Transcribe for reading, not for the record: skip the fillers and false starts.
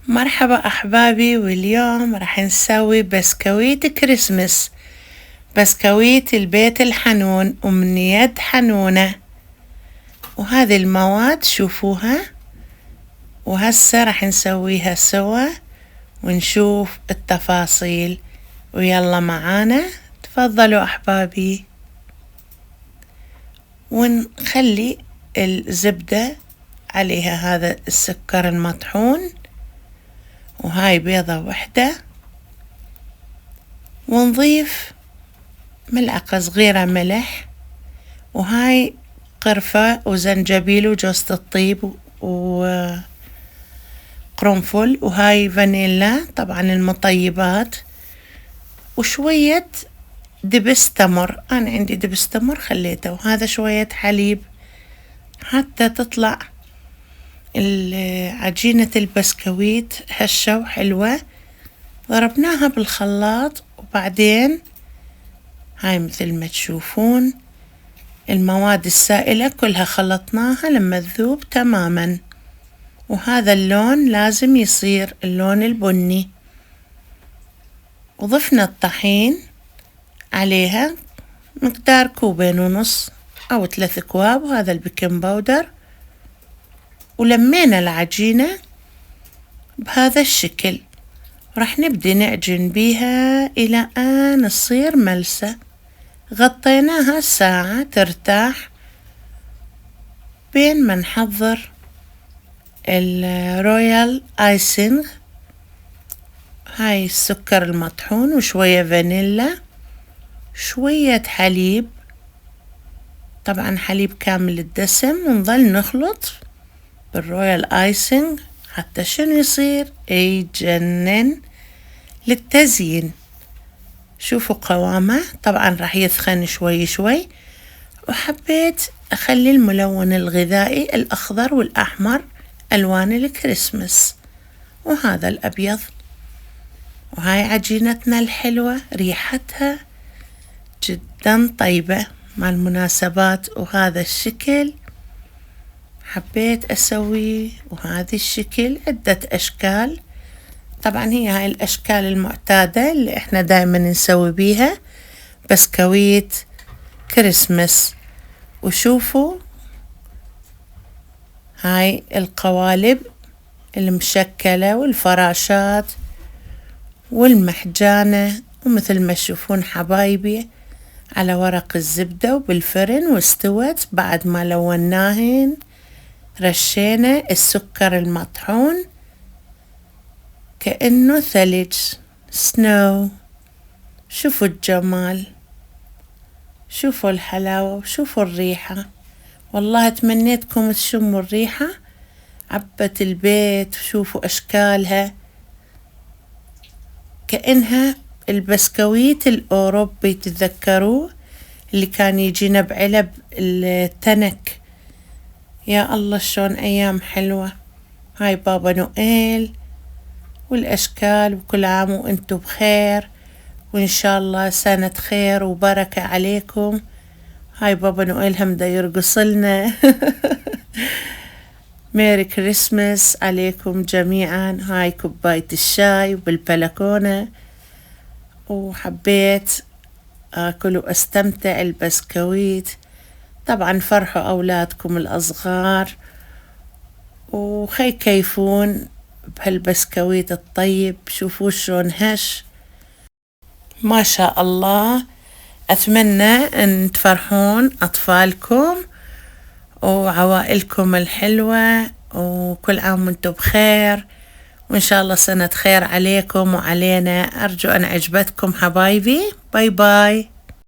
مرحبا أحبابي، واليوم راح نسوي بسكويت كريسمس، بسكويت البيت الحنون ومن يد حنونة. وهذه المواد شوفوها، وهسه راح نسويها سوا ونشوف التفاصيل. ويلا معانا، تفضلوا أحبابي. ونخلي الزبدة عليها هذا السكر المطحون، وهاي بيضة واحدة، ونضيف ملعقة صغيرة ملح، وهاي قرفة وزنجبيل وجوز الطيب وقرنفل، وهاي فانيلا طبعا المطيبات، وشوية دبس تمر. أنا عندي دبس تمر خليته، وهذا شوية حليب حتى تطلع عجينة البسكويت هشة وحلوة. ضربناها بالخلاط، وبعدين هاي مثل ما تشوفون المواد السائلة كلها خلطناها لما تذوب تماما، وهذا اللون لازم يصير اللون البني. وضفنا الطحين عليها مقدار 2.5 أو 3 أكواب، وهذا البيكنج باودر، ولمينا العجينة بهذا الشكل. راح نبدي نعجن بيها إلى أن تصير ملسة. غطيناها ساعة ترتاح بين ما نحضر الرويال آيسينغ. هاي السكر المطحون وشوية فانيلا، شوية حليب، طبعا حليب كامل الدسم، ونظل نخلط بالرويال آيسينغ حتى شنو يصير يجنن. للتزيين شوفوا قوامه، طبعا راح يثخن شوي شوي، وحبيت أخلي الملون الغذائي الأخضر والأحمر ألوان الكريسماس، وهذا الأبيض. وهاي عجينتنا الحلوة، ريحتها جدا طيبة مع المناسبات. وهذا الشكل حبيت أسوي، وهذا الشكل عدة أشكال، طبعا هي هاي الأشكال المعتادة اللي احنا دائما نسوي بيها بسكويت كريسمس. وشوفوا هاي القوالب المشكلة والفراشات والمحجانة، ومثل ما تشوفون حبايبي على ورق الزبدة وبالفرن، واستوت بعد ما لوناهن. رشينا السكر المطحون كأنه ثلج، سنو. شوفوا الجمال، شوفوا الحلاوة، وشوفوا الريحة. والله تمنيتكم تشموا الريحة، عبت البيت. شوفوا أشكالها كأنها البسكويت الأوروبي، تتذكروه اللي كان يجينا بعلب التنك. يا الله شلون أيام حلوة. هاي بابا نوئيل والأشكال، وكل عام وأنتم بخير، وإن شاء الله سنة خير وبركة عليكم. هاي بابا نوئيل هم دا يرقص لنا. ميري كريسمس عليكم جميعا. هاي كوباية الشاي بالبلكونة، وحبيت آكل وأستمتع البسكويت. طبعا فرحوا أولادكم الأصغار، وخي كيفون بهالبسكويت الطيب. شوفوا شلون هش، ما شاء الله. أتمنى أن تفرحون أطفالكم وعوائلكم الحلوة، وكل عام وانتم بخير، وإن شاء الله سنة خير عليكم وعلينا. أرجو أن عجبتكم حبايبي. باي باي.